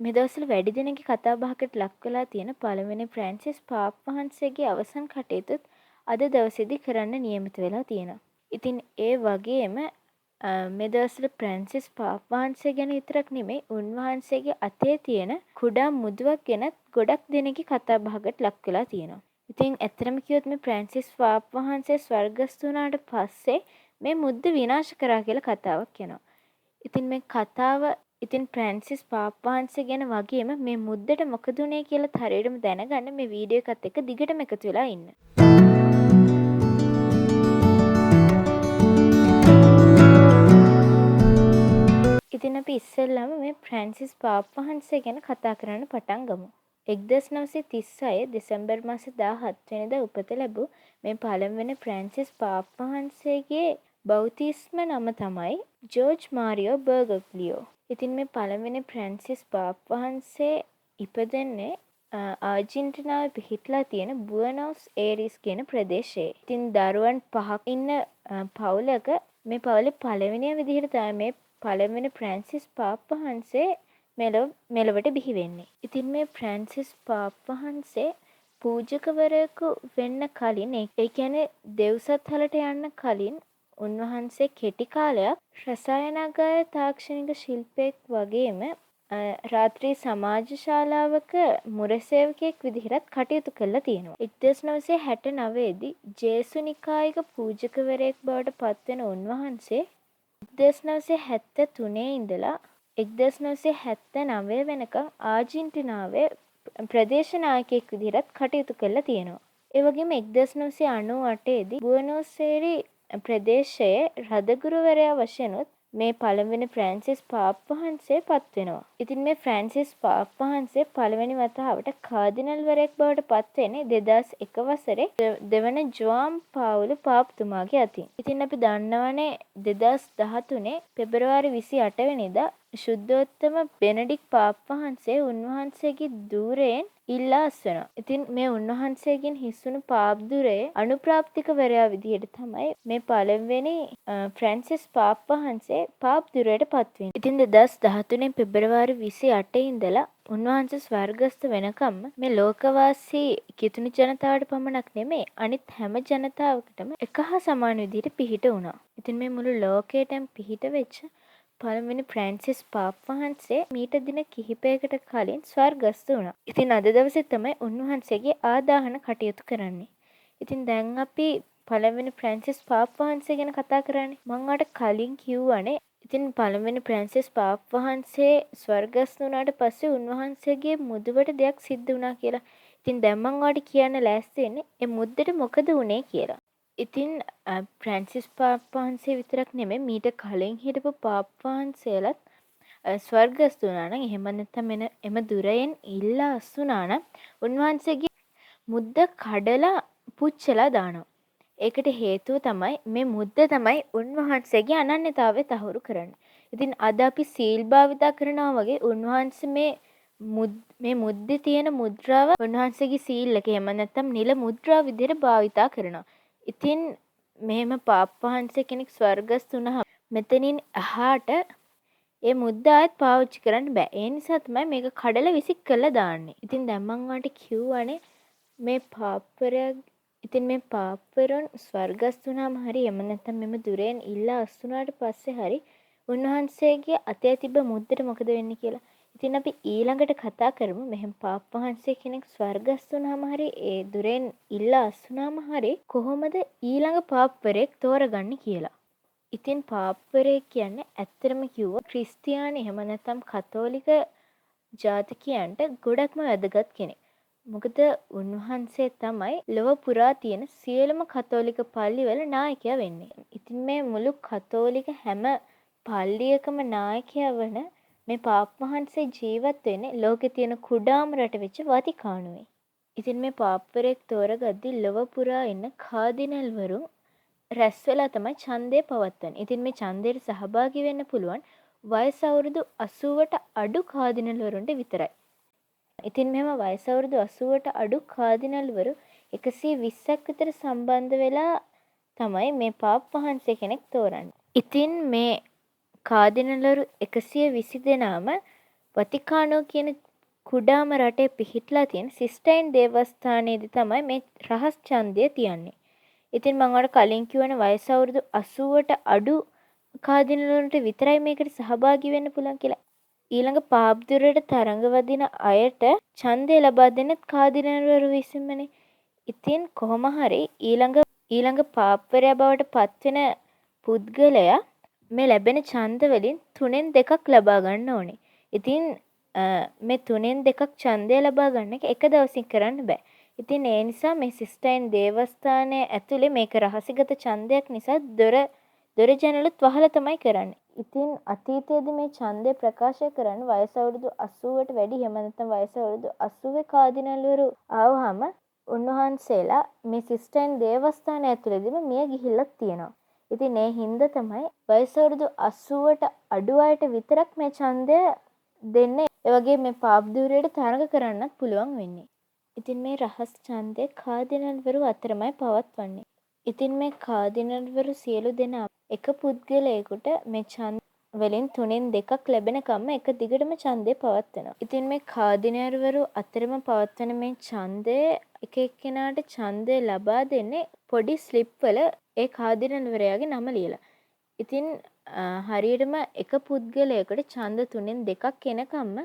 මේ දවස්වල වැඩි දෙනෙක්ගේ කතා බහකට ලක් වෙලා තියෙන පළවෙනි ෆ්‍රැන්සිස් පාප් වහන්සේගේ අවසන් කටයුතුත් අද දවසේදී කරන්න නියමිත වෙලා තියෙනවා. ඉතින් ඒ වගේම මේ දවස්වල ෆ්‍රැන්සිස් පාප් වහන්සේ ගැන විතරක් නෙමෙයි උන්වහන්සේගේ අතේ තියෙන කුඩා මුදුවක් ගැනත් ගොඩක් දෙනෙක්ගේ කතා බහකට ලක් වෙලා තියෙනවා. ඉතින් ඇත්තටම කිව්වොත් මේ ෆ්‍රැන්සිස් පාප් වහන්සේ ස්වර්ගස්ථ වුණාට පස්සේ මේ මුද්ද විනාශ කරා කියලා කතාවක් යනවා. ඉතින් මේ කතාව ඉතින් ෆ්‍රැන්සිස් පාප් වහන්සේ ගැන වගේම මේ මුද්දට මොකද උනේ කියලා හරියටම දැනගන්න මේ වීඩියෝ එකත් එක්ක දිගටම එකතු වෙලා ඉන්න. ඉතින් අපි ඉස්සෙල්ලාම මේ ෆ්‍රැන්සිස් පාප් වහන්සේ ගැන කතා කරන්න පටන් ගමු. 1936 දෙසැම්බර් මාසේ 17 වෙනිදා උපත ලැබූ මේ පළමුවෙනි ෆ්‍රැන්සිස් පාප් වහන්සේගේ බෞතිස්ම නම තමයි ජෝර්ජ් මාරියෝ බර්ගොග්ලියෝ. ඉතින් මේ පළවෙනි ෆ්‍රැන්සිස් පාප් වහන්සේ ඉපදෙන්නේ ආජන්ටිනාවේ පිහිටලා තියෙන බුවනොස් ඒරිස් කියන ප්‍රදේශයේ. ඉතින් දරුවන් 5ක් ඉන්න පවුලක මේ පවුලේ පළවෙනියා විදිහට තමයි මේ පළවෙනි ෆ්‍රැන්සිස් පාප් වහන්සේ මෙලොවට බිහි වෙන්නේ. ඉතින් මේ ෆ්‍රැන්සිස් පාප් වහන්සේ පූජකවරයෙකු වෙන්න කලින් ඒ කියන්නේ දෙව්සත්හලට යන්න කලින් උන්වහන්සේ කෙටි කාලයක් රසායනාගාර තාක්ෂණික ශිල්පියෙක් වගේම රාත්‍රී සමාජ ශාලාවක මුරසේවකයෙක් විදිහට කටයුතු කරලා තියෙනවා. 1969 දී ජේසු නිකායික පූජකවරයෙක් බවට පත්වෙන උන්වහන්සේ 1973 ඉඳලා 1979 වෙනකම් ආජන්ටිනාවේ ප්‍රදේශ නායකයෙක් විදිහට කටයුතු කරලා තියෙනවා. ඒ වගේම 1998 දී බුවනොස් ඒරි ප්‍රදේශයේ රදගුරුවරයා වශයෙන්ුත් මේ පළවෙනි ෆ්‍රැන්සිස් පාප් වහන්සේ පත් වෙනවා. ඉතින් මේ ෆ්‍රැන්සිස් පාප් වහන්සේ පළවෙනි වතාවට කාදිනල්වරයෙක් බවට පත් වෙන්නේ 2001 වසරේ දෙවන ජෝම් පාවුල් පාප්තුමාගේ අතින්. ඉතින් අපි දන්නවනේ 2013 පෙබරවාරි 28 වෙනිදා ශුද්ධෝත්තම බෙනඩික් පාප් වහන්සේ උන්වහන්සේගේ ධූරයෙන් ඉල්ලා අස්වනවා. ඉතින් මේ උන්වහන්සේගෙන් හිස්වුණු පාප් ධූරයේ අනුප්‍රාප්තිකවරයා විදිහට තමයි මේ පළවෙනි ෆ්‍රැන්සිස් පාප් වහන්සේ පාප් ධූරයට පත් වෙන්නේ. ඉතින් 2013 පෙබරවාරි 28 ඉඳලා උන්වහන්සේ ස්වර්ගස්ථ වෙනකම්ම මේ ලෝකවාසී කිතුණු ජනතාවට පමණක් නෙමෙයි අනිත් හැම ජනතාවකටම එක හා සමාන විදිහට පිහිට වුණා. ඉතින් මේ මුළු ලෝකයටම පිහිට වෙච්ච පළවෙනි ෆ්‍රැන්සිස් පාප් වහන්සේ මීට දින කිහිපයකට කලින් ස්වර්ගස්ථ වුණා. ඉතින් අද දවසේ තමයි උන්වහන්සේගේ ආදාහන කටයුතු කරන්නේ. ඉතින් දැන් අපි පළවෙනි ෆ්‍රැන්සිස් පාප් වහන්සේ ගැන කතා කරන්නේ. මම අර කලින් කිව්වනේ. ඉතින් පළවෙනි ෆ්‍රැන්සිස් පාප් වහන්සේ ස්වර්ගස්ථ වුණාට පස්සේ උන්වහන්සේගේ මුදුවට දෙයක් සිද්ධ වුණා කියලා. ඉතින් දැන් මම ඔයාලට කියන්න ලෑස්ති වෙන්නේ මේ මුද්දට මොකද වුනේ කියලා. ඉතින් ෆ්‍රැන්සිස් පාප් වහන්සේ විතරක් නෙමෙයි මීට කලින් හිටපු පාප් වහන්සේලාත් ස්වර්ගස්ථ වුණා නම් එහෙම නැත්නම් එම දුරයෙන් ඉල්ලා අස්ුණා නම් උන්වහන්සේගේ මුද්ද කඩලා පුච්චලා දානවා. ඒකට හේතුව තමයි මේ මුද්ද තමයි උන්වහන්සේගේ අනන්‍යතාවය තහවුරු කරන්නේ. ඉතින් අද අපි සීල් භාවිතා කරනවා වගේ උන්වහන්සේ මේ මුද්දේ තියෙන මුද්‍රාව උන්වහන්සේගේ සීල් එක එහෙම නැත්නම් නිල මුද්‍රාව විදිහට භාවිතා කරනවා. ඉතින් මෙහෙම පාප් වහන්සේ කෙනෙක් ස්වර්ගස්ථ වුණාම මෙතනින් එහාට ඒ මුද්ද ආයෙත් පාවිච්චි කරන්න බෑ. ඒ නිසා තමයි මේක කඩලා විසික් කරලා දාන්නේ. ඉතින් දැන් මම ඔයාලට කිව්වනේ මේ මේ පාප්වරුන් ස්වර්ගස්ථ වුණාම හරි එහෙම නැත්නම් මෙම දුරෙන් ඉල්ලා අස්ුණාට පස්සේ හරි උන්වහන්සේගේ අතේ තිබ්බ මුද්දට මොකද වෙන්නේ කියලා. ඉතින් අපි ඊළඟට කතා කරමු මෙහෙම පාප් වහන්සේ කෙනෙක් ස්වර්ගස්ථ වුණාම හරි ඒ දුරෙන් ඉල්ලා අස්ුණාම හරි කොහොමද ඊළඟ පාප්වරයෙක් තෝරගන්නේ කියලා. ඉතින් පාප්වරයෙක් කියන්නේ ඇත්තටම කිව්වොත් ක්‍රිස්තියානි එහෙම නැත්නම් කතෝලික ජාතිකයන්ට ගොඩක්ම වැදගත් කෙනෙක්. මොකද උන්වහන්සේ තමයි ලොව පුරා තියෙන සියලුම කතෝලික පල්ලිවල නායකයා වෙන්නේ. ඉතින් මේ මුළු කතෝලික හැම පල්ලියකම නායකයා වන මේ පාප් වහන්සේ ජීවත් වෙන්නේ ලෝකේ තියෙන කුඩාම රට වෙච්ච වතිකානුවේ. ඉතින් මේ පාප්වරයෙක් තෝරගද්දී ලොව පුරා ඉන්න කාදිනල්වරු රැස් වෙලා තමයි ඡන්දය පවත්වන්නේ. ඉතින් මේ ඡන්දයට සහභාගී වෙන්න පුළුවන් වයස අවුරුදු 80ට අඩු කාදිනල්වරුන්ට විතරයි. ඉතින් මෙහෙම වයස අවුරුදු 80ට අඩු කාදිනල්වරු 120ක් විතර සම්බන්ධ වෙලා තමයි මේ පාප් වහන්සේ කෙනෙක් තෝරන්නේ. ඉතින් මේ කාදිනල්වරු 120 දෙනාම වතිකානෝ කියන කුඩාම රටේ පිහිටලා තියෙන සිස්ටයින් දේවස්ථානයේදී තමයි මේ රහස් ඡන්දය තියන්නේ. ඉතින් මම ඔයාලට කලින් කිව්වනේ වයස අවුරුදු 80ට අඩු කාදිනවලට විතරයි මේකට සහභාගී වෙන්න පුළුවන් කියලා. ඊළඟ පාප්දුරට තරඟ වදින අයට ඡන්දය ලබා දෙන්නේ කාදිනවරු විසින්මනේ. ඉතින් කොහොම හරි ඊළඟ පාප්වරයා බවට පත්වෙන පුද්ගලයා මේ ලැබෙන ඡන්ද වලින් 3න් 2ක් ලබා ගන්න ඕනේ. ඉතින් මේ 3න් 2ක් ඡන්දය ලබා ගන්න එක දවසින් කරන්න බෑ. ඉතින් ඒ නිසා මේ සිස්ටයින් දේවස්ථානයේ ඇතුලේ මේක රහසිගත ඡන්දයක් නිසා දොර ජනලත් වහලා තමයි කරන්නේ. ඉතින් අතීතයේදී මේ ඡන්දය ප්‍රකාශ කරන්න වයස අවුරුදු 80ට වැඩි එහෙම නැත්නම් වයස අවුරුදු 80 කාදිනල්වරු ආවහම උන්වහන්සේලා මේ සිස්ටයින් දේවස්ථානය ඇතුළේදීම මිය ගිහිල්ලා තියෙනවා. ඉතින් ඒ හින්දා තමයි වයස අවුරුදු 80ට අඩු අයට විතරක් මේ ඡන්දය දෙන්නේ. ඒ වගේ මේ පාප්දූරයට තරඟ කරන්නත් පුළුවන් වෙන්නේ. ඉතින් මේ රහස් ඡන්දය කාදිනල්වරු අතරමයි පවත්වන්නේ. ඉතින් මේ කාදිනල්වරු සියලු දෙනා එක පුද්ගලයෙකුට මේ ඡන්ද වලින් 3න් 2ක් ලැබෙනකම්ම එක දිගටම ඡන්දය පවත්වනවා. ඉතින් මේ කාදිනල්වරු අතරම පවත්වන මේ ඡන්දය එක එක්කෙනාට ඡන්දය ලබා දෙන්නේ පොඩි ස්ලිප් වල ඒ කාදිනල්වරයාගේ නම ලියලා. ඉතින් හරියටම එක පුද්ගලයෙකුට ඡන්ද 3න් 2ක් එනකම්ම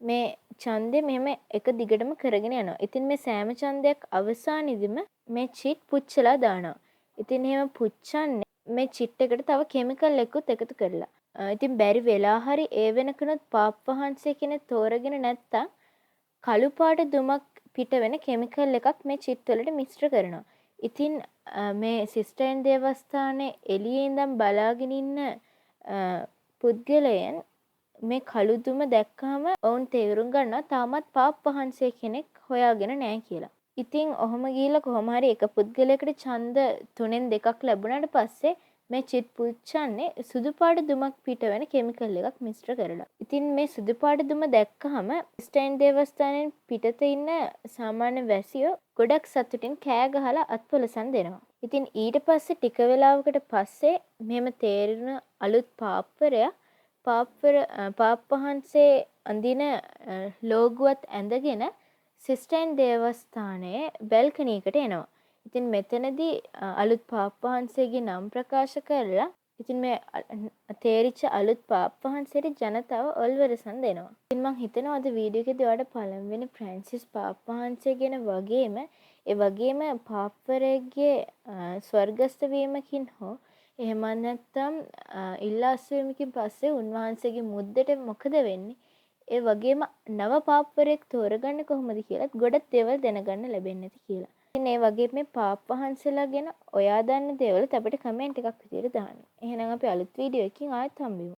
මේ ඡන්දය මෙහෙම එක දිගටම කරගෙන යනවා. ඉතින් මේ සෑම ඡන්දයක් අවසානයේදීම මේ චිට් පුච්චලා දානවා. ඉතින් එහෙම පුච්චන්නේ මේ චිට් එකට තව කිමිකල් එකකුත් එකතු කරලා. ඉතින් බැරි වෙලා හරි ඒ වෙනකනොත් පාප් වහන්සේ කෙනෙක් තෝරගෙන නැත්තම් කළු පාට දුමක් පිට වෙන කෙමිකල් එකක් මේ චිට් වලට මිශ්‍ර කරනවා. ඉතින් මේ සිස්ටයින් දේවස්ථානයේ එළියේ ඉඳන් බලාගෙන ඉන්න පුද්ගලයන් මේ කළු දුම දැක්කම ඔවුන් තේරුම් ගන්නවා තාමත් පාප් වහන්සේ කෙනෙක් හොයාගෙන නැහැ කියලා. ඉතින් ඔහොම ගිහිල්ලා කොහොම හරි එක පුද්ගලයෙකුට ඡන්ද 3න් 2ක් ලැබුණාට පස්සේ මේ චිට් පුච්චන්නේ සුදු පාට දුමක් පිට වෙන කෙමිකල් එකක් මිශ්‍ර කරලා. ඉතින් මේ සුදු පාට දුම දැක්කහම ස්ටයින් දේවස්ථානයෙන් පිටතේ ඉන්න සාමාන්‍ය වැසියෝ ගොඩක් සතුටින් කෑ ගහලා අත්පොලසන් දෙනවා. ඉතින් ඊට පස්සේ ටික වෙලාවකට පස්සේ මෙහෙම තේරෙන අලුත් පාප්වරයා පාප් වහන්සේ අඳින ලෝගුවත් ඇඳගෙන සිස්ටයින් දේවස්ථානයේ බැල්කනීකට එනවා. ඉතින් මෙතනදී අලුත් පාප් වහන්සේගේ නම් ප්‍රකාශ කරලා ඉතින් මේ තේරිච්ච අලුත් පාප් වහන්සේට ජනතාව ඔල්වරසන් දෙනවා. ඉතින් මම හිතනවා අද වීඩියෝ එකේදී ඔයාලට පළවෙනි ෆ්‍රැන්සිස් පාප් වහන්සේ ගැන වගේම පාප්වරයෙක්ගේ ස්වර්ගස්ථ වීමකින් හෝ එහෙම නැත්නම් ඉල්ලාස් වීමකින් පස්සේ උන්වහන්සේගේ මුද්දට මොකද වෙන්නේ? ඒ වගේම නව පාප්වරයෙක් තෝරගන්නේ කොහොමද කියලාත් ගොඩක් දේවල් දැනගන්න ලැබෙන්නේ නැති කියලා. ඉතින් ඒ වගේ මේ පාප් වහන්සේලා ගැන ඔයා දන්න දේවල් අපිට කමෙන්ට් එකක් විදියට දාන්න. එහෙනම් අපි අලුත් වීඩියෝ එකකින් ආයෙත් හම්බෙමු.